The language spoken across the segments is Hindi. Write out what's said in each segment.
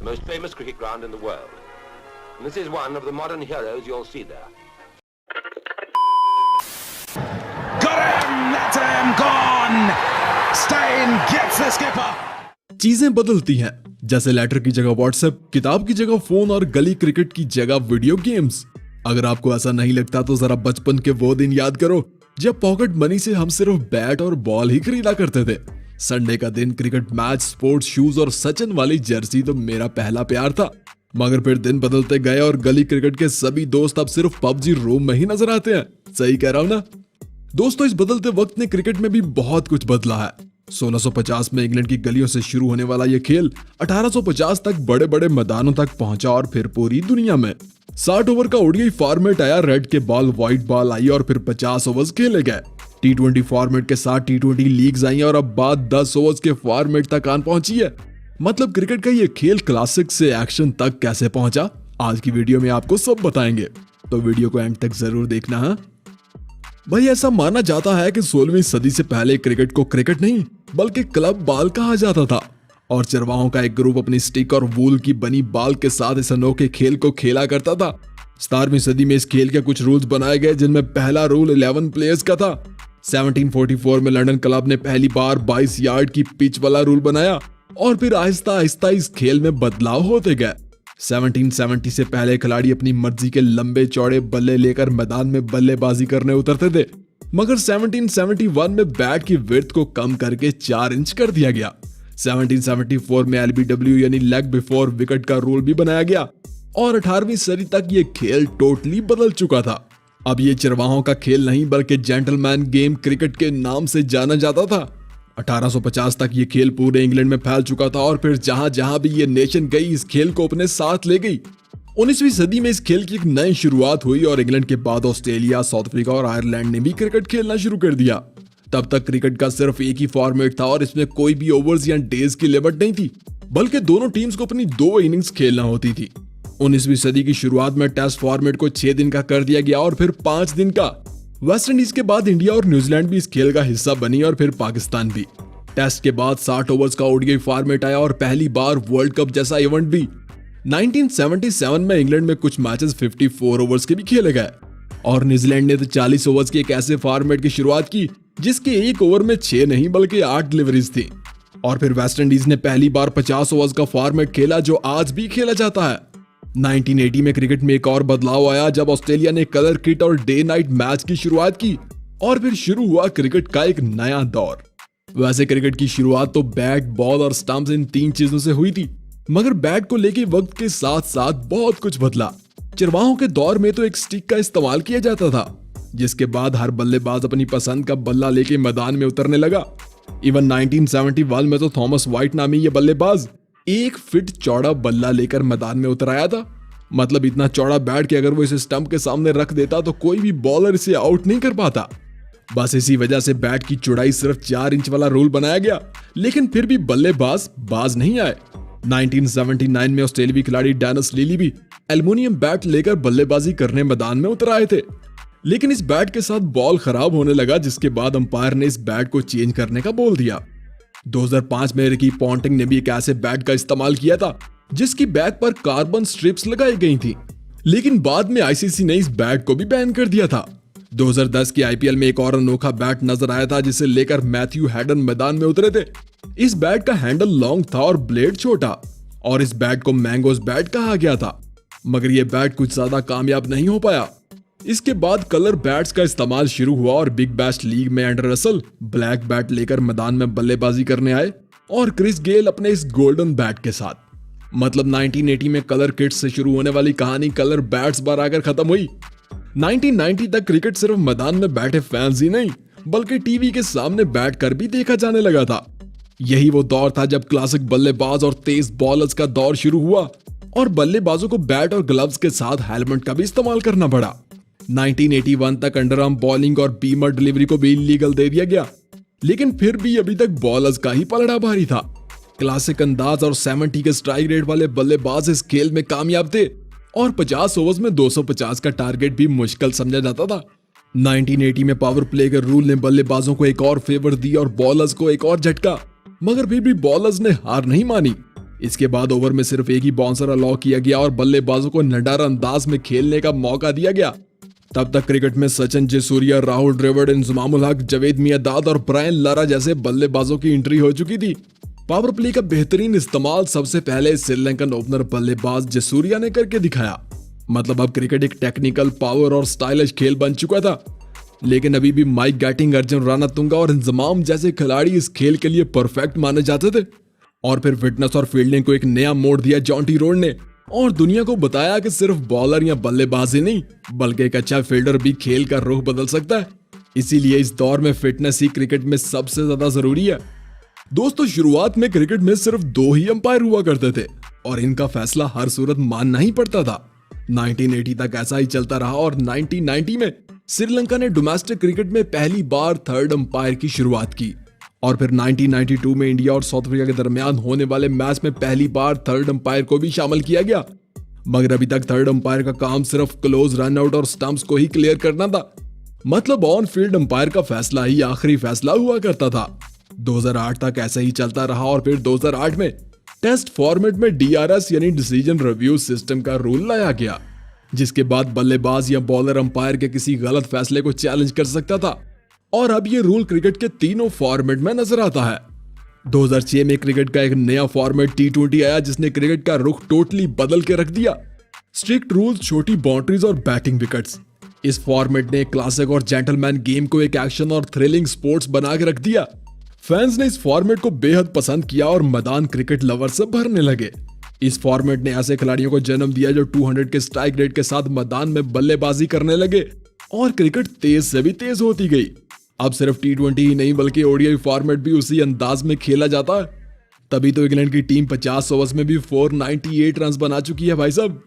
the most famous cricket ground in the world. And this is one of the modern heroes you'll see there. Got him! That's him! Gone! Stein gets the skipper! चीजें बदलती हैं, जैसे लेटर की जगह व्हाट्सएप, किताब की जगह फोन और गली क्रिकेट की जगह वीडियो गेम्स। अगर आपको ऐसा नहीं लगता तो जरा बचपन के वो दिन याद करो जब पॉकेट मनी से हम सिर्फ बैट और बॉल ही खरीदा करते थे। संडे का दिन, क्रिकेट मैच, स्पोर्ट्स शूज और सचिन वाली जर्सी तो मेरा पहला प्यार था। मगर फिर दिन बदलते गए और गली क्रिकेट के सभी दोस्त अब सिर्फ पबजी रूम में ही नजर आते हैं। सही कह रहा हूं ना दोस्तों? इस बदलते वक्त ने क्रिकेट में भी बहुत कुछ बदला है। 1650 में इंग्लैंड की गलियों से शुरू होने वाला यह खेल 1850 तक बड़े बड़े मैदानों तक पहुंचा और फिर पूरी दुनिया में 60 ओवर का ओडीआई फॉर्मेट आया, रेड के बॉल व्हाइट बॉल आई और फिर 50 ओवर्स खेले गए। टी20 फॉर्मेट के साथ टी20 लीग्स आई और अब बात 10 ओवर्स के फॉर्मेट तक आन पहुंची है। मतलब क्रिकेट का ये खेल क्लासिक से एक्शन तक कैसे पहुंचा, आज की वीडियो में आपको सब बताएंगे, तो वीडियो को एंड तक जरूर देखना है। भाई ऐसा माना जाता है कि 16वीं सदी से पहले क्रिकेट को क्रिकेट नहीं बल्कि क्लब बॉल कहा जाता था और चरवाहों का एक ग्रुप अपनी स्टिक और वूल की बनी बॉल के साथ इस अनोखे खेल को खेला करता था। 17वीं सदी में इस खेल के कुछ रूल्स बनाए गए जिनमें पहला रूल 11 प्लेयर्स का था। 1744 में लंदन क्लब ने पहली बार 22 यार्ड की पिच वाला रूल बनाया और फिर आहिस्ता आहिस्ता इस खेल में बदलाव होते गए। 1770 से पहले खिलाड़ी अपनी मर्जी के लंबे चौड़े बल्ले लेकर मैदान में बल्लेबाजी करने उतरते थे, मगर 1771 में बैट की विड्थ को कम करके 4 इंच कर दिया गया। 1774 में LBW यानी लेग बिफोर विकेट का रूल भी बनाया गया और 18वीं सदी तक ये खेल टोटली बदल चुका था। अब ये चरवाहों का खेल नहीं बल्कि जेंटलमैन गेम क्रिकेट के नाम से जाना जाता था। 1850 तक ये खेल पूरे इंग्लैंड में फैल चुका था और फिर जहां जहां भी ये नेशन गई इस खेल को अपने साथ ले गई। 19वीं सदी में इस खेल की एक नई शुरुआत हुई और इंग्लैंड के बाद ऑस्ट्रेलिया, साउथ अफ्रीका और आयरलैंड ने भी क्रिकेट खेलना शुरू कर दिया। तब तक क्रिकेट का सिर्फ एक ही फॉर्मेट था और इसमें कोई भी ओवर्स या डेज की लिमिट नहीं थी, बल्कि दोनों टीम्स को अपनी 2 इनिंग्स खेलना होती थी। 19वीं सदी की शुरुआत में टेस्ट फॉर्मेट को 6 दिन का कर दिया गया और फिर 5 दिन का। वेस्ट इंडीज के बाद इंडिया और न्यूजीलैंड भी इस खेल का हिस्सा बनी और फिर पाकिस्तान भी। टेस्ट के बाद 60 ओवर्स का ओडीआई फॉर्मेट आया और पहली बार वर्ल्ड कप जैसा इवेंट भी। 1977 में इंग्लैंड में कुछ मैचेस 54 ओवर्स के भी खेले गए और न्यूजीलैंड ने तो 40 ओवर्स के एक ऐसे फॉर्मेट की शुरुआत की जिसके एक ओवर में 6 नहीं बल्कि 8 डिलीवरीज थी। और फिर वेस्ट इंडीज ने पहली बार 50 ओवर्स का फॉर्मेट खेला जो आज भी खेला जाता है। 1980 में क्रिकेट में एक और बदलाव आया जब ऑस्ट्रेलिया ने कलर किट और डे नाइट मैच की शुरुआत की और फिर शुरू हुआ क्रिकेट का एक नया दौर। वैसे क्रिकेट की शुरुआत तो बैट, बॉल और स्टंप्स इन 3 चीजों से हुई थी, मगर बैट को लेके वक्त के साथ साथ बहुत कुछ बदला। चरवाहों के दौर में तो एक स्टिक का इस्तेमाल किया जाता था, जिसके बाद हर बल्लेबाज अपनी पसंद का बल्ला लेके मैदान में उतरने लगा। इवन 1971 में तो थॉमस व्हाइट नामी ये बल्लेबाज 1 फीट चौड़ा बल्ला लेकर मैदान में उतर आया था। मतलब इतना चौड़ा बैट कि अगर वो इसे स्टंप के सामने रख देता तो कोई भी बॉलर इसे आउट नहीं कर पाता। बस इसी वजह से बैट की चौड़ाई सिर्फ 4 इंच वाला रूल बनाया गया, लेकिन फिर भी बल्लेबाज बाज नहीं आए। 1979 में ऑस्ट्रेलियाई खिलाड़ी डेनिस लिली भी एल्युमिनियम बैट लेकर बल्लेबाजी करने मैदान में उतर आए थे, लेकिन इस बैट के साथ बॉल खराब होने लगा, जिसके बाद अंपायर ने इस बैट को चेंज करने का बोल दिया। 2005 में रिकी पॉन्टिंग ने भी एक ऐसे बैट का इस्तेमाल किया था जिसकी बैक पर कार्बन स्ट्रिप्स लगाई गई थी, लेकिन बाद में आईसीसी ने इस बैट को भी बैन कर दिया था। 2010 की आईपीएल में एक और अनोखा बैट नजर आया था जिसे लेकर मैथ्यू हैडन मैदान में उतरे थे। इस बैट का हैंडल लॉन्ग था और ब्लेड छोटा और इस बैट को मैंगोस बैट कहा गया था, मगर यह बैट कुछ ज्यादा कामयाब नहीं हो पाया। इसके बाद कलर बैट्स का इस्तेमाल शुरू हुआ और बिग बैश लीग में एंड्रे रसल ब्लैक बैट लेकर मैदान में बल्लेबाजी करने आए और क्रिस गेल अपने इस गोल्डन बैट के साथ। मतलब 1980 में कलर किट्स से शुरू होने वाली कहानी कलर बैट्स पर आकर खत्म हुई। 1990 तक क्रिकेट सिर्फ मैदान में बैठे फैंस ही नहीं बल्कि टीवी के सामने बैठकर भी देखा जाने लगा था। यही वो दौर था जब क्लासिक बल्लेबाज और तेज बॉलर्स का दौर शुरू हुआ और बल्लेबाजों को बैट और ग्लव्स के साथ हेलमेट का भी इस्तेमाल करना पड़ा। 1981 तक अंडरआर्म बॉलिंग और बीमर डिलीवरी को भी इलीगल दे दिया गया, लेकिन फिर भी अभी तक बॉलर्स का ही पलड़ा भारी था। क्लासिक अंदाज और 70 के स्ट्राइक रेट वाले बल्लेबाज इस खेल में कामयाब थे और 50 ओवर्स में 250 का टारगेट भी मुश्किल समझा जाता था। 1980 में पावर प्ले के रूल ने बल्लेबाजों को एक और फेवर दी और बॉलर्स को एक और झटका, मगर फिर भी बॉलर्स ने हार नहीं मानी इसके बाद ओवर में सिर्फ एक ही बाउंसर अलाउ किया गया और बल्लेबाजों को निडर अंदाज में खेलने का मौका दिया गया। तब तक क्रिकेट में सचिन जयसूर्या, राहुल द्रविड़, इंजमामुल हक, जावेद मियांदाद और ब्रायन लारा जैसे बल्लेबाजों की एंट्री हो चुकी थी। पावर प्ले का बेहतरीन इस्तेमाल सबसे पहले श्रीलंकन ओपनर बल्लेबाज जयसूर्या ने करके दिखाया। मतलब अब क्रिकेट एक टेक्निकल, पावर और स्टाइलिश खेल बन चुका था। लेकिन अभी भी माइक गैटिंग, अर्जुन रानातुंगा और इंजमाम जैसे खिलाड़ी इस खेल के लिए परफेक्ट माने जाते थे। और फिर फिटनेस और फील्डिंग को एक नया मोड़ दिया जॉन्टी रोड ने और दुनिया को बताया कि सिर्फ बॉलर या बल्लेबाज ही नहीं बल्कि एक अच्छा फील्डर भी खेल का रुख बदल सकता है। इसीलिए इस दौर में फिटनेस ही क्रिकेट में सबसे ज्यादा जरूरी है। दोस्तों, शुरुआत में क्रिकेट में सिर्फ 2 ही अंपायर हुआ करते थे और इनका फैसला हर सूरत मानना ही पड़ता था। 1980 तक ऐसा ही चलता रहा और 1990 में श्रीलंका ने डोमेस्टिक क्रिकेट में पहली बार थर्ड अंपायर की शुरुआत की। और फिर 1992 में इंडिया और साउथ अफ्रीका के दरमियान होने वाले मैच में पहली बार थर्ड अंपायर को भी शामिल किया गया। मगर अभी तक थर्ड अंपायर का काम सिर्फ क्लोज, रन आउट और स्टंप्स को ही क्लियर करना था। मतलब ऑन फील्ड अंपायर का फैसला ही आखिरी फैसला हुआ करता था। 2008 तक ऐसा ही चलता रहा और फिर 2008 में टेस्ट फॉर्मेट में DRS यानी डिसीजन रिव्यू सिस्टम का रूल लाया गया, जिसके बाद बल्लेबाज या बॉलर अंपायर के किसी गलत फैसले को चैलेंज कर सकता था। और अब ये रूल क्रिकेट के तीनों फॉर्मेट में नजर आता है। 2006 में क्रिकेट का एक नया फॉर्मेट T20 आया जिसने क्रिकेट का रुख टोटली बदल के रख दिया। स्ट्रिक्ट रूल्स, छोटी बाउंड्रीज और बैटिंग विकेट्स। इस फॉर्मेट ने क्लासिक और जेंटलमैन गेम को एक एक्शन और थ्रिलिंग स्पोर्ट्स बना के रख दिया। फैंस ने इस फॉर्मेट को बेहद पसंद किया और मैदान क्रिकेट लवर से भरने लगे। इस फॉर्मेट ने ऐसे खिलाड़ियों को जन्म दिया जो 200 के स्ट्राइक रेट के साथ मैदान में बल्लेबाजी करने लगे और क्रिकेट तेज से भी तेज होती गई। अब सिर्फ T20 ही नहीं बल्कि ODI फॉर्मेट भी उसी अंदाज में खेला जाता है। तभी तो इंग्लैंड की टीम 50 ओवर्स में भी 498 रन बना चुकी है भाई साहब।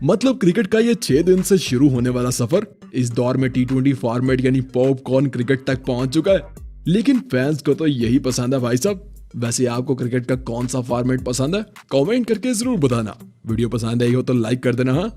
मतलब क्रिकेट का ये 6 दिन से शुरू होने वाला सफर इस दौर में T20 फॉर्मेट यानी पॉपकॉर्न क्रिकेट तक पहुंच चुका है। लेकिन फैंस को तो यही पसंद है भाई साहब। वैसे आपको क्रिकेट का कौन सा फॉर्मेट पसंद है? कमेंट करके जरूर बताना। वीडियो पसंद आई हो तो लाइक कर देना। हाँ।